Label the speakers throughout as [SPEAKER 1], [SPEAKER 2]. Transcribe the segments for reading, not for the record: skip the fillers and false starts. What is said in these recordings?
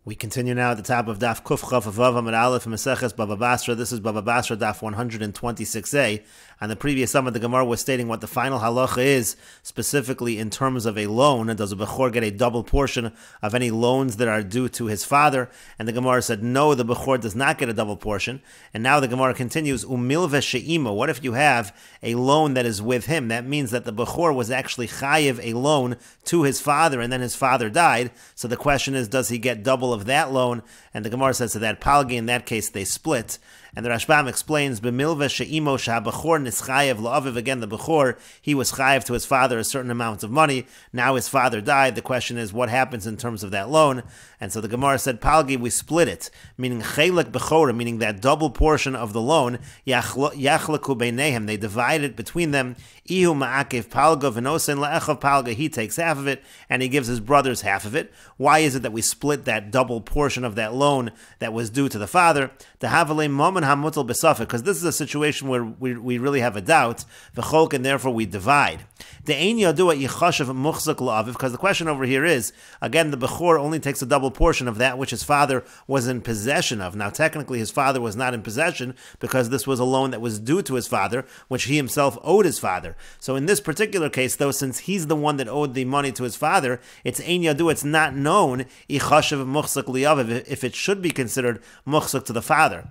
[SPEAKER 1] We continue now at the top of Daf Kuf Chaf Vav Amud Aleph Meseches Bava Basra. This is Bava Basra Daf 126a. On the previous summit, the Gemara was stating what the final halacha is, specifically in terms of a loan. Does a Bechor get a double portion of any loans that are due to his father? And the Gemara said, no, the Bechor does not get a double portion. And now the Gemara continues, Umilve she'imo. What if you have a loan that is with him? That means that the Bechor was actually chayiv a loan to his father, and then his father died. So the question is, does he get double of that loan? And the Gemara says to that palgi, in that case they split. And the Rashbam explains, B'milva she'imo she'abechor nischayev la'aviv. Again, the Bechor, he was chayev to his father a certain amount of money. Now his father died. The question is, what happens in terms of that loan? And so the Gemara said, palgi, we split it, meaning chelek bechora, meaning that double portion of the loan, yachleku beinehem, they divide it between them. Ihu ma'akev palga v'nosen la'echav palga, he takes half of it, and he gives his brothers half of it. Why is it that we split that double portion of that loan that was due to the father? Because this is a situation where we really have a doubt, and therefore we divide. Because the question over here is, again, the Bechor only takes a double portion of that which his father was in possession of. Now, technically, his father was not in possession because this was a loan that was due to his father, which he himself owed his father. So in this particular case, though, since he's the one that owed the money to his father, it's ein yadu, it's not known if it should be considered muchzak to the father. Now,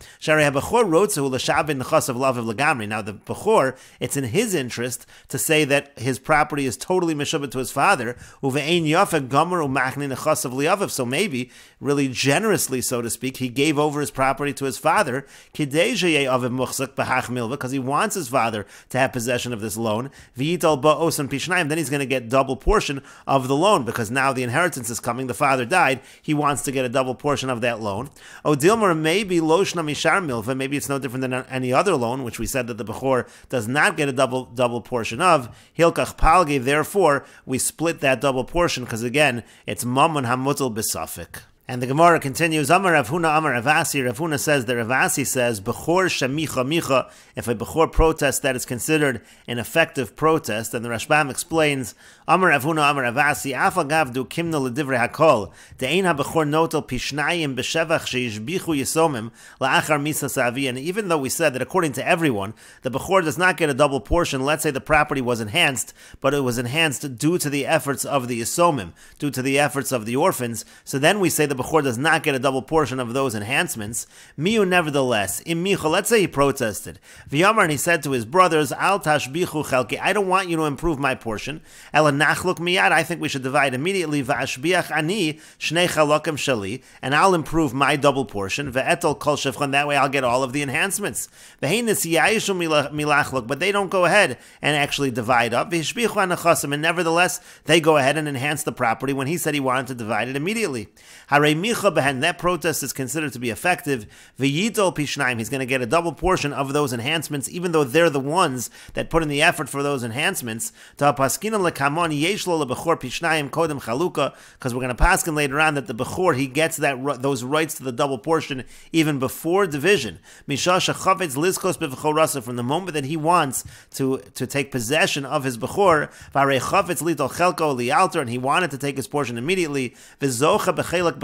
[SPEAKER 1] the Bechor, it's in his interest to say that his property is totally meshubed to his father. So maybe, really generously, so to speak, he gave over his property to his father because he wants his father to have possession of this loan. Then he's going to get double portion of the loan because now the inheritance is coming. The father died. He wants to get a double portion of that loan. Maybe maybe it's no different than any other loan, which we said that the Bechor does not get a double portion of. Hilkach palgi, therefore, we split that double portion because, again, it's mammon hamutal besafik. And the Gemara continues, Amar Rav Huna, Amar Ravasi. Rav Huna says that Ravasi says, Bechor shemicha micha, if a Bechor protests, that is considered an effective protest. And the Rashbam explains, Amar Rav Huna, Amar Ravasi, Afagav du kimna l'divrei hakol, de'ein ha-Bechor notel pishnayim b'shevach she'ishbichu yisomim la'achar misa savi. And even though we said that according to everyone, the Bechor does not get a double portion, let's say the property was enhanced, but it was enhanced due to the efforts of the yisomim, due to the efforts of the orphans, so then we say the Bechor does not get a double portion of those enhancements. Miu, nevertheless, im micha, let's say he protested. V'yamar, and he said to his brothers, Al tashbichu chelki, I don't want you to improve my portion. Ela nachluk miyad, I think we should divide immediately. V'ashbiach ani shnei chalokim shali, and I'll improve my double portion. Ve'etel kol shevchon, that way I'll get all of the enhancements. V'heinis yayishu milachluk, but they don't go ahead and actually divide up. V'hishbichu anachasim, and nevertheless they go ahead and enhance the property when he said he wanted to divide it immediately. That protest is considered to be effective. V'yitol pishnaim, he's going to get a double portion of those enhancements, even though they're the ones that put in the effort for those enhancements. Because we're going to paskin later on that the Bechor, he gets those rights to the double portion even before division. From the moment that he wants to take possession of his Bechor, and he wanted to take his portion immediately.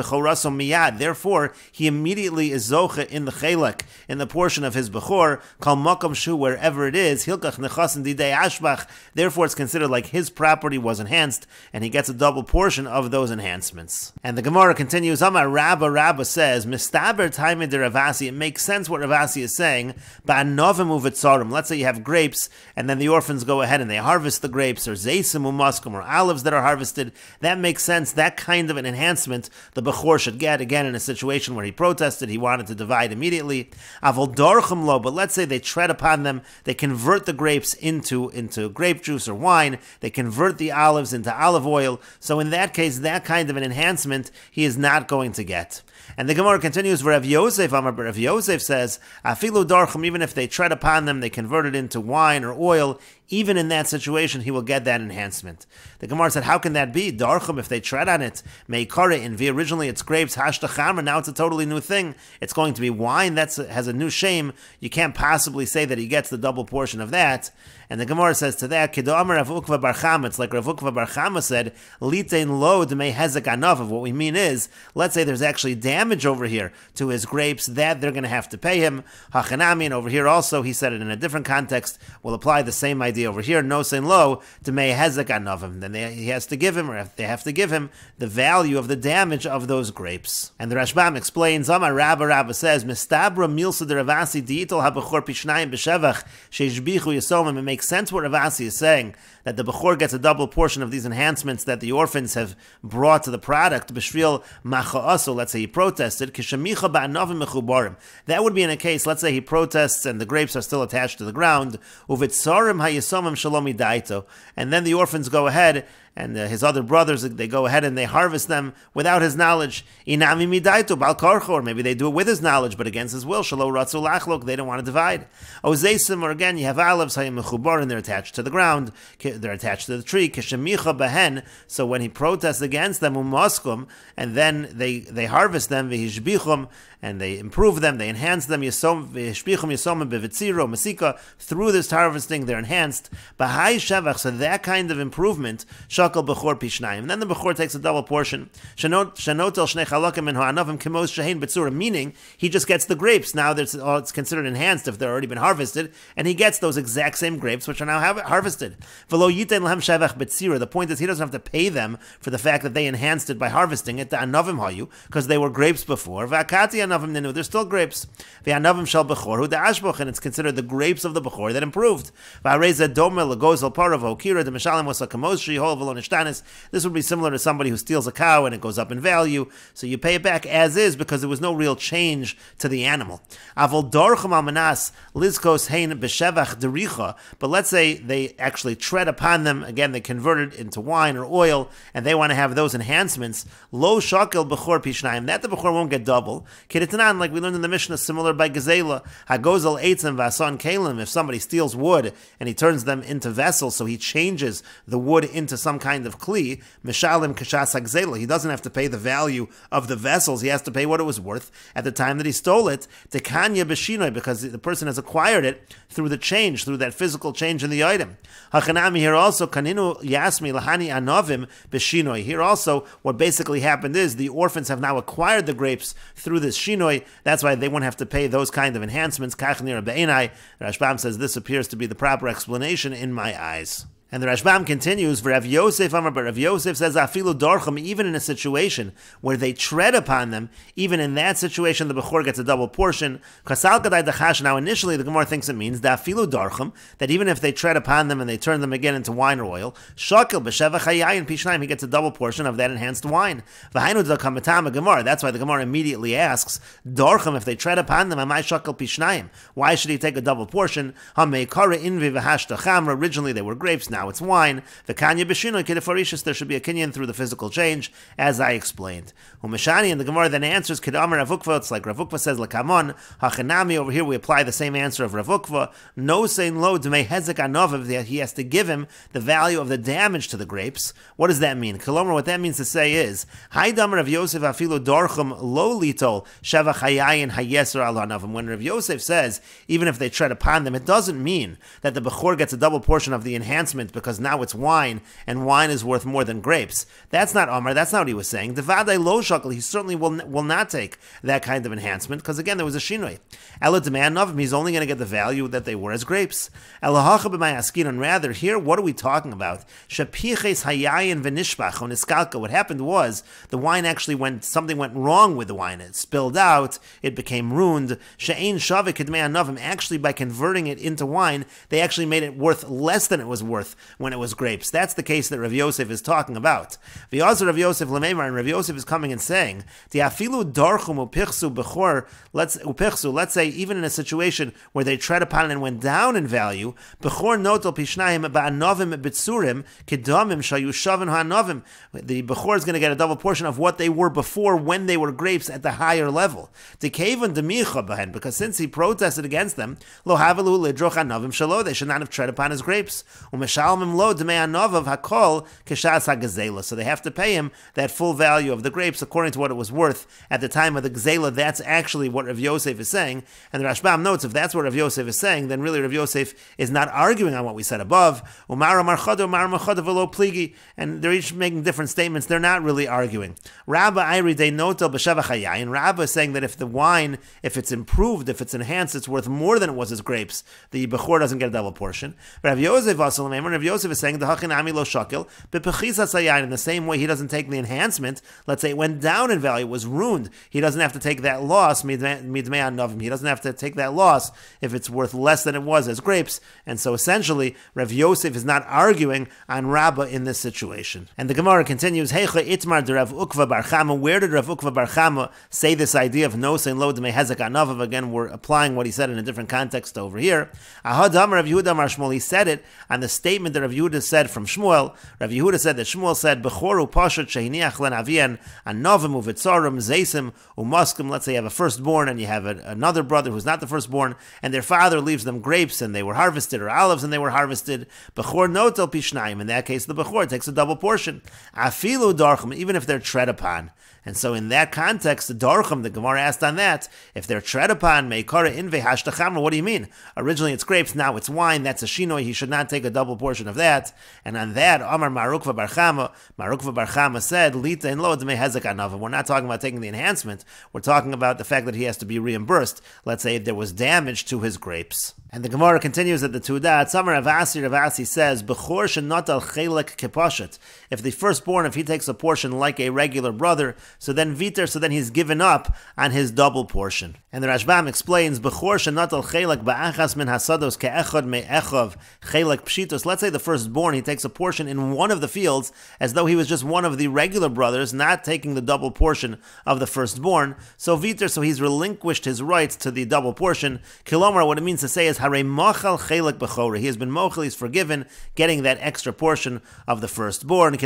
[SPEAKER 1] Therefore, he immediately is zocha in the chelek, in the portion of his Bechor, kal makom shu, wherever it is, hilkach nechasin didei ashbach. Therefore, it's considered like his property was enhanced, and he gets a double portion of those enhancements. And the Gemara continues, Amar Rabba says, Mistaber taimid de Ravasi, it makes sense what Ravasi is saying, ba'anovim uvetzorim. Let's say you have grapes, and then the orphans go ahead and they harvest the grapes, or zeisim umaskum, or olives that are harvested. That makes sense. That kind of an enhancement the Bechor should get, again, in a situation where he protested, he wanted to divide immediately. Avol dorchem lo, but let's say they tread upon them, they convert the grapes into grape juice or wine, they convert the olives into olive oil, so in that case, that kind of an enhancement he is not going to get. And the Gemara continues, Rav Yosef, Rav Yosef says, Afilu darchum, even if they tread upon them, they convert it into wine or oil, even in that situation, he will get that enhancement. The Gemara said, how can that be? Darchum, if they tread on it, meikare in vi, originally it's grapes, hashta chamra, now it's a totally new thing. It's going to be wine, that has a new shame. You can't possibly say that he gets the double portion of that. And the Gemara says to that, Kido Amar Rav Ukva Bar Chama, it's like Rav Ukva Bar Chama said, Litein lo d'mei hezek anav. What we mean is, let's say there's actually damage over here to his grapes, that they're going to have to pay him. Hachanami, and over here also, he said it in a different context, will apply the same idea over here, no sein lo d'mei hezek anavim. Then he has to give him, or they have to give him, the value of the damage of those grapes. And the Rashbam explains, Amar Rabba says, Mistabra milsa de Ravasi diitol habachor pishnayim b'shevach sheishbichu yisomim. It makes sense what Ravasi is saying, that the Bechor gets a double portion of these enhancements that the orphans have brought to the product. B'shvil macha'aso, let's say he protested, kishamicha ba'anavim mechubarim. That would be in a case, let's say he protests and the grapes are still attached to the ground, uvitzarim hayisomim shalom idaito, and then the orphans go ahead and his other brothers, they go ahead and they harvest them without his knowledge. Inami midaito bal karcho, or maybe they do it with his knowledge, but against his will. Shalo ratzu lachlok, they don't want to divide. Ozesim, or again, you have olives hayim mechubar, and they're attached to the ground, they're attached to the tree. Kishemicha behen, so when he protests against them, umaskum, and then they harvest them, vihishbichum, and they improve them, they enhance them, vihishbichum yisomim bevitziro masika, through this harvesting they're enhanced. Bahai shevach, so that kind of improvement, shakal bechor pishnayim. And then the bechor takes a double portion. Shanotel shnei chalakim and ha'anavim kemos shehin betzura, meaning he just gets the grapes. Now it's considered enhanced if they've already been harvested, and he gets those exact same grapes which are now harvested. V'lo yiten lahem shevach betzira. The point is he doesn't have to pay them for the fact that they enhanced it by harvesting it. The anavim hayu, because they were grapes before. V'akati anavim nenu, they're still grapes. V'anavim shel bechor hu da'ashboch, and it's considered the grapes of the bechor that improved. V'areza domel legozel paravo kira de mishalim was a kamoshi hol v'lo nishtanis. This would be similar to somebody who steals a cow and it goes up in value, so you pay it back as is because there was no real change to the animal. Avol dorchem al manas lizkos hein b'shevach dericha, but let's say they actually tread upon them, again they convert it into wine or oil, and they want to have those enhancements. Lo shakel bechor pishnayim, that the bechor won't get double. Kiditanan, like we learned in the Mishnah, similar by Gezela, hagozel eitzim vason kalim, if somebody steals wood and he turns them into vessels, so he changes the wood into some kind of kli, mishalim kashas hagzela, he doesn't have to pay the value of the vessels, he has to pay what it was worth at the time that he stole it, tekanya b'shinoi, because the person has acquired it through the change, through that physical change in the item. Hachanami, here also, kaninu yasmi lahani anovim b'shinoi, here also what basically happened is the orphans have now acquired the grapes through this shinoi, that's why they won't have to pay those kind of enhancements. Kachnir be'enai, Rashbam says this appears to be the proper explanation in my eyes. And the Rashbam continues, Rav Yosef Amar, but Rav Yosef says, Afilu dorcham, even in a situation where they tread upon them, even in that situation the Bechor gets a double portion. Kasal kadai dachash, now initially the Gemara thinks it means, Afilu dorcham, that even if they tread upon them and they turn them again into wine or oil, Shakil b'shevach hayayin pishnayim, he gets a double portion of that enhanced wine. V'hainu d'kamatama Gemara, that's why the Gemara immediately asks, dorcham, if they tread upon them, amai shakil pishnayim, why should he take a double portion? Hameikara invi v'hashta chamra, originally they were grapes, now it's wine. The kanya b'shinoi kidefarishis, there should be a kinyan through the physical change, as I explained. Umeshani, and the Gemara then answers Kedamar Rav Ukva. It's like Rav Ukva says lakamon hachanami. Over here we apply the same answer of Rav Ukva. No sein lo d'mei hezek anov, that he has to give him the value of the damage to the grapes. What does that mean? Kolomar, what that means to say is Hai damar Rav Yosef afilu dorchem lo litol shevach hayayin hayeser al hanavim. When Rav Yosef says even if they tread upon them, it doesn't mean that the Bechor gets a double portion of the enhancement because now it's wine, and wine is worth more than grapes. That's not Omar, that's not what he was saying. Devadai lo shakel, he certainly will not take that kind of enhancement, because again, there was a shinoi. Ela demand of him, he's only going to get the value that they were as grapes. Elahacha b'may askin, and rather, here, what are we talking about? Shapiches hayayin v'nishbach on iskalka. What happened was, the wine actually something went wrong with the wine. It spilled out, it became ruined. She'ein shavik k'dmei anavim, actually by converting it into wine, they actually made it worth less than it was worth when it was grapes. That's the case that Rav Yosef is talking about. V'yazar Rav Yosef l'meimar, and Rav Yosef is coming and saying, Diafilu darchum upichsu bechor, let's say even in a situation where they tread upon it and went down in value, bechor notel pishnayim ba'anovim bitzurim kedamim shayushavin ha'anovim. The bechor is going to get a double portion of what they were before when they were grapes at the higher level. Dekevan demicha bahen, because since he protested against them, lo havalu lidroch hanovim shalo, they should not have tread upon his grapes. Umeshalmim lo demei hanovav hakol keshas hagazela, so they have to pay him that full value of the grapes according to what it was worth at the time of the gzela. That's actually what Rav Yosef is saying, and the Rashbam notes if that's what Rav Yosef is saying, then really Rav Yosef is not arguing on what we said above. Umara marchada, umara marchada velo pligi, and they're each making different statements. They're not really arguing. Rabba Iri de notel b'shevach hayayin. Rabba is saying that if the wine, if it's improved, if it's enhanced, it's worth more than it was as grapes, the bechor doesn't get a double portion. But Rav Yosef Rav Yosef is saying the hachin ami lo shakel b'pechisas hayayin. In the same way, he doesn't take the enhancement. Let's say it went down in value, it was ruined. He doesn't have to take that loss. He doesn't have to take that loss if it's worth less than it was as grapes. And so essentially, Rav Yosef is not arguing on Rabba in this situation. And the Gemara continues, Heicha itmar de Rav Ukva bar Chama. Where did Rav Ukva bar Chama say this idea of no sein lo demei hezek anavav? Again, we're applying what he said in a different context over here. Ahadam Rav Yehuda mar Shmuel. He said it on the statement that Rav Yehuda said from Shmuel. Rav Yehuda said that Shmuel said, Bechoru pashat shehiniach len avian anavim uvitzarim zeisim umaskim. Let's say you have a firstborn and you have another brother who's not the firstborn, and their father leaves them grapes and they were harvested, or olives and they were harvested. Bechor notel pishnayim. In that case, the bechor takes a double portion. Afilu darchum, even if they're tread upon. And so in that context, the darchum, the Gemara asked on that, if they're tread upon, meikara inve hashtachamra, what do you mean? Originally it's grapes, now it's wine, that's a shinoi, he should not take a double portion of that. And on that, Amar Marukva bar Chama said, Lita in lo dmei hezek anava. We're not talking about taking the enhancement, we're talking about the fact that he has to be reimbursed. Let's say there was damage to his grapes. And the Gemara continues at the Tudat, Samar Ravasi says, Bechor shenotal chelek kepashet. If the firstborn, if he takes a portion like a regular brother, so then he's given up on his double portion. And the Rashbam explains, Bechor shenotal chelek ba'achas min hasados ke'echad me'echav chelek pshitos. Let's say the firstborn, he takes a portion in one of the fields, as though he was just one of the regular brothers, not taking the double portion of the firstborn. So he's relinquished his rights to the double portion. Kilomar, what it means to say is, Hare machal chelek bechora. He has been mochel, he's forgiven, getting that extra portion of the firstborn.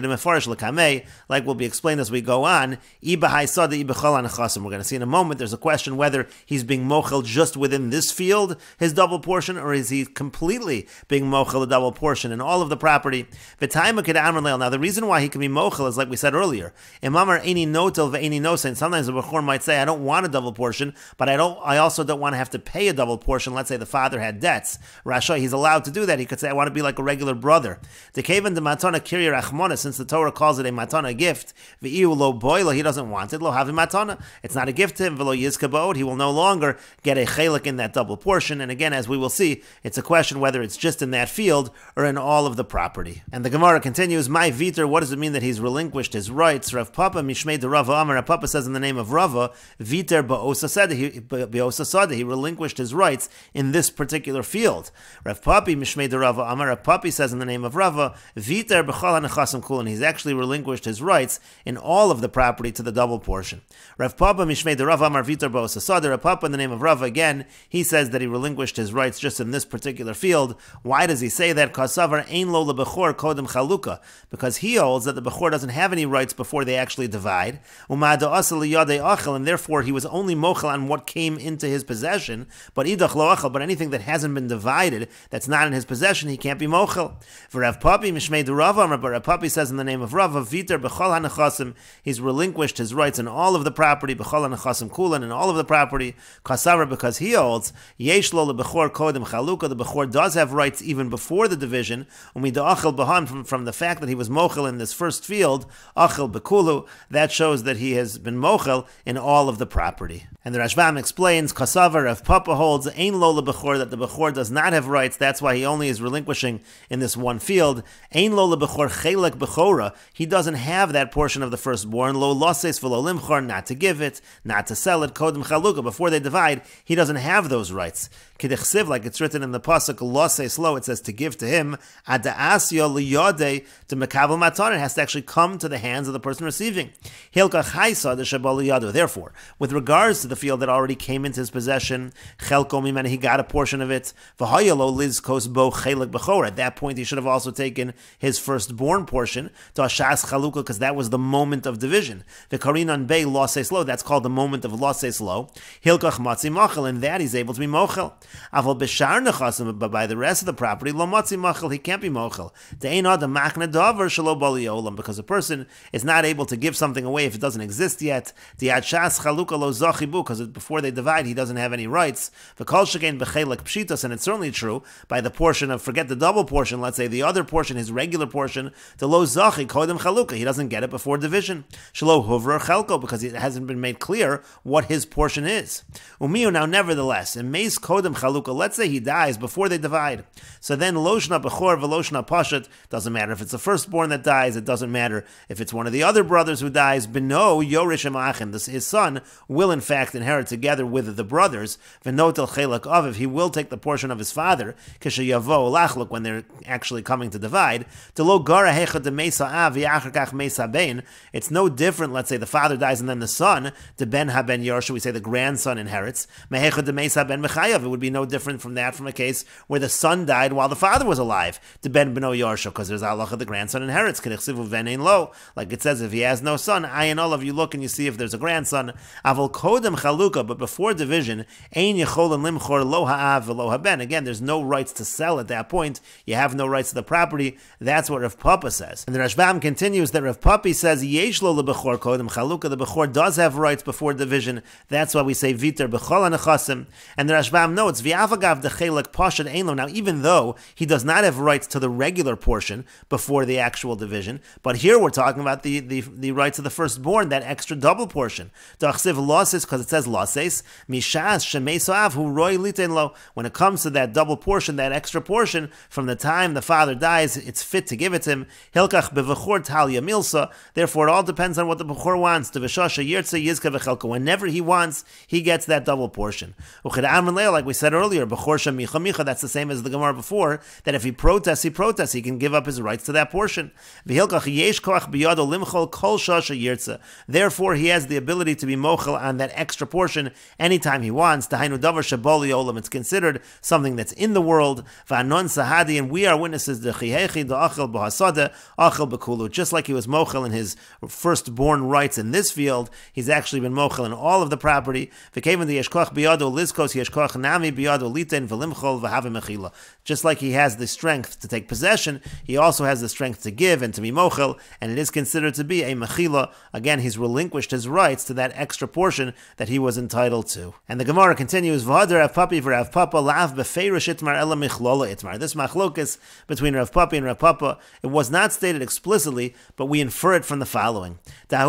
[SPEAKER 1] Like will be explained as we go on. We're going to see in a moment, there's a question whether he's being mochel just within this field, his double portion, or is he completely being mochel a double portion in all of the property? Now the reason why he can be mochel is like we said earlier. Sometimes the bechor might say, I don't want a double portion, but I also don't want to have to pay a double portion. Let's say the father had debts. Rasha, he's allowed to do that. He could say, I want to be like a regular brother. The Kavan de matana kirya rachmona, since the Torah calls it a matana gift, v'iu lo boila, he doesn't want it, lo havi matana. It's not a gift to him, v'lo yizkabod, he will no longer get a chelik in that double portion. And again, as we will see, it's a question whether it's just in that field or in all of the property. And the Gemara continues, my viter, what does it mean that he's relinquished his rights? Rav Papa mishmei de Rava Amar, Rav Papa says in the name of Rava, viter ba'osa sada, he relinquished his rights in this particular field. Rav Papi mishmei de Rava Amar, Rav Papi says in the name of Rava, viter b'chol hanechasim kulin, he's actually relinquished his rights in all of the property to the double portion. Rav Papa mishmei de Rava Amar, viter ba'osa sada, Rav Papa in the name of Rava again, he says that he relinquished his rights just in this particular field. Why does he say that? Kasavar ein lo lebechor kodem chaluka, because he holds that the bechor doesn't have any rights before they actually divide, and therefore he was only mochel on what came into his possession, but idach lo achel, but anything that hasn't been divided, that's not in his possession, he can't be mochel. For Rav Papi mishmei de Rava, but Rav Papi says in the name of Rava, viter b'chol hanechasim, he's relinquished his rights in all of the property, b'chol hanechasim kulan, in all of the property, kasavar, because he holds, yesh lo lebechor kodem chaluka, the bechor does have rights even before the division, umida'achel b'han, from the fact that he was mochel in this first field, achel b'kulu, that shows that he has been mochel in all of the property. And the Rashbam explains, kasavar, Rav Papa holds, ein lo lebechor, that the Bechor does not have rights. That's why he only is relinquishing in this one field. Ein lo lebechor chelek bechora. He doesn't have that portion of the firstborn. Lo loses v'lo limchor, not to give it, not to sell it. Kodem chaluka, before they divide, he doesn't have those rights. Kidechsiv, like it's written in the pasuk loses lo, it says to give to him. Ada asyo liyode to mekabel matan. It has to actually come to the hands of the person receiving. Hilka chaysa de shabal liyado. Therefore, with regards to the field that already came into his possession, chelko mimena, he got a portion of it. V'hayalo lizkos bo chelek bechor. At that point, he should have also taken his firstborn portion to ashas chaluka, because that was the moment of division. V'karinan bei loses lo. That's called the moment of loses lo. Hilkach matzi machel, and that he's able to be mochel. Aval b'shar nechasim, but by the rest of the property, lo matzi machel, he can't be mochel. De'ein adam machne davar shelo bali olam, because a person is not able to give something away if it doesn't exist yet. Di'ad shas chaluka lo zachibu, because before they divide, he doesn't have any rights. V'kol shekain b'chelek pshitas, and it's certainly true by the portion of, forget the double portion, let's say the other portion, his regular portion, the lo zachi kodem chaluka, he doesn't get it before division. Shelo huvra chelko, because it hasn't been made clear what his portion is. Umiu, now nevertheless, in meis kodem chaluka, let's say he dies before they divide. So then loshna bechor v'loshna pashat, doesn't matter if it's the firstborn that dies, it doesn't matter if it's one of the other brothers who dies. Beno yorish emachim, his son will in fact inherit together with the brothers. V'notel chelak aviv, he will take the portion of his father. Kishayavo lachluk, when they're actually coming to divide. Delo gara hecha de mesa av v'achar kach mesa bein. It's no different. Let's say the father dies and then the son, the ben haben yorsha, we say the grandson inherits. Mehecha de mesa ben mechayav. It would be no different from that, from a case where the son died while the father was alive. The ben beno yorsha, because there's halacha the grandson inherits. K'nechsivu venein lo, like it says, if he has no son, ayin olav, you look and you see if there's a grandson. Avol kodem chaluka, but before division, ein yecholin limchor lo ha'av v'lo haben. Again, there's no rights to sell at that point. You have no rights to the property. That's what Rav Papa says. And the Rashbam continues that Rav Papi says yesh lo lebechor kodem chaluka. The bechor does have rights before division. That's why we say viter bechol hanechasim. And the Rashbam notes v'avagav the chelek pashat ein lo. Now, even though he does not have rights to the regular portion before the actual division, but here we're talking about the rights of the firstborn, that extra double portion. Dachsiv losses, because it says losses mishas shemesav hu roy liten lo. When it comes to that double portion, that extra portion, from the time the father dies, it's fit to give it to him. Hilkach bevechor talya milsa. Therefore, it all depends on what the bechor wants. Whenever he wants, he gets that double portion. Like we said earlier, that's the same as the Gemara before, that if he protests, he can give up his rights to that portion. Therefore, he has the ability to be mochel on that extra portion anytime he wants. It's considered something that's in the world. And we are witnesses, just like he was mochel in his firstborn rights in this field, he's actually been mochel in all of the property. Just like he has the strength to take possession, he also has the strength to give and to be mochel, and it is considered to be a mechila. Again, he's relinquished his rights to that extra portion that he was entitled to. And the Gemara continues, This machlokas between Rav Papi and Rav Papa, it was not stated explicitly, but we infer it from the following. There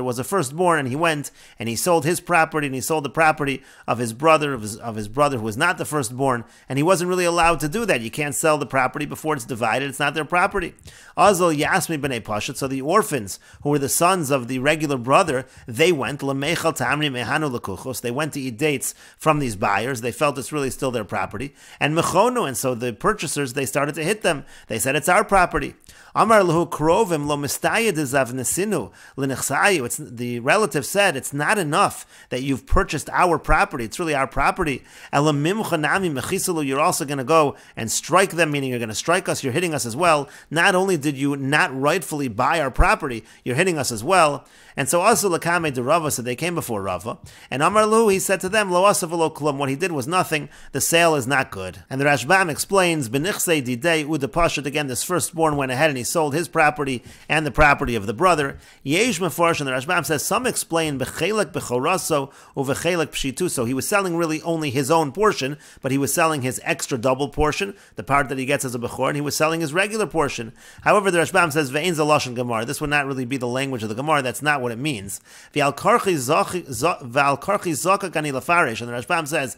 [SPEAKER 1] was a firstborn, and he went and he sold his property, and he sold the property of his brother, of his brother who was not the firstborn, and he wasn't really allowed to do that. You can't sell the property before it's divided, it's not their property. Azal Yasmi b'nei Pashat, so the orphans who were the sons of the regular brother, they went l'meichal tamri mehanu l'kuchos. They went to eat dates from these buyers. They felt it's really still their property, and mechonu, and so the purchasers, they started to hit them. They said it's our property. Amar lahu krovim lo mistayed zav nesinu l'nechsayu. It's the relative said it's not enough that you've purchased our property. It's really our property. Elamimcha nami mechisulu. You're also going to go and strike them, meaning you're going to strike us. You're hitting us as well. Not only did you not rightfully buy our property, you're hitting us as well. And so also Lakame de Rava, so they came before Rava. And Amar Lu, he said to them, Lo asav lo klum, what he did was nothing, the sale is not good. And the Rashbam explains, Benichse didei uda pashat, again, this firstborn went ahead and he sold his property and the property of the brother. Yesh mefarsh, and the Rashbam says, some explain, Bechelek bechoraso, uvechelek pshituso. He was selling really only his own portion, but he was selling his extra double portion, the part that he gets as a bechor, and he was selling his regular portion. However, the Rashbam says, Ve'en zaloshen Gemara. This would not really be the language of the Gemara, that's not what it means. V'al karchi zaka gani lafaresh. mefarish. And the Rashbam says,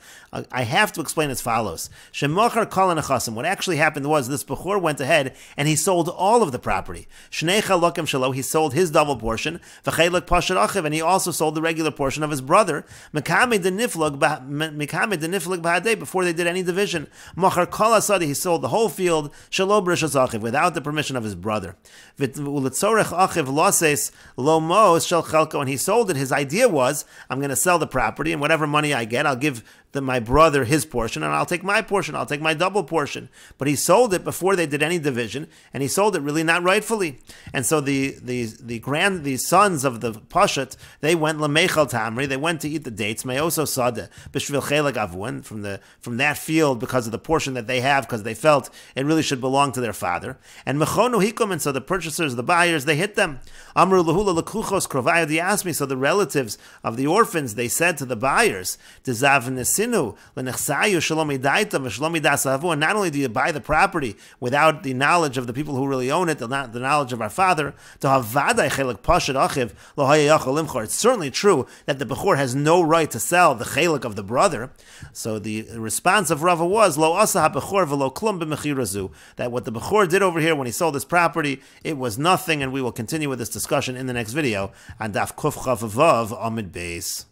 [SPEAKER 1] I have to explain as follows. Shemochar kol nechasim. What actually happened was this Bechor went ahead and he sold all of the property. Shnei chalokim shelo, he sold his double portion. V'chelik pashat achiv, and he also sold the regular portion of his brother. Mekame deniflag b'hadei, before they did any division. Mochar kol asadi, he sold the whole field. Shelo b'rishas achiv, without the permission of his brother. V'uletzorech achiv loses lo mos shel chelko, and he sold it. His idea was, I'm going to sell the property, and whatever money I get, I'll give my brother his portion, and I'll take my portion, I'll take my double portion. But he sold it before they did any division, and he sold it really not rightfully. And so the sons of the Pashat, they went lemechal tamri, they went to eat the dates, meoso sada, b'shvil chelek avun, from that field, because of the portion that they have, because they felt it really should belong to their father. And mechonu hikum, and so the purchasers, the buyers, they hit them. Amru lahula lekuchos krovayah diasmi, so the relatives of the orphans, they said to the buyers, and not only do you buy the property without the knowledge of the people who really own it, the knowledge of our father, it's certainly true that the Bechor has no right to sell the chelik of the brother. So the response of Rava was, that what the Bechor did over here when he sold this property, it was nothing, and we will continue with this discussion in the next video on Daf Kuf Chav Vav Amid Beis.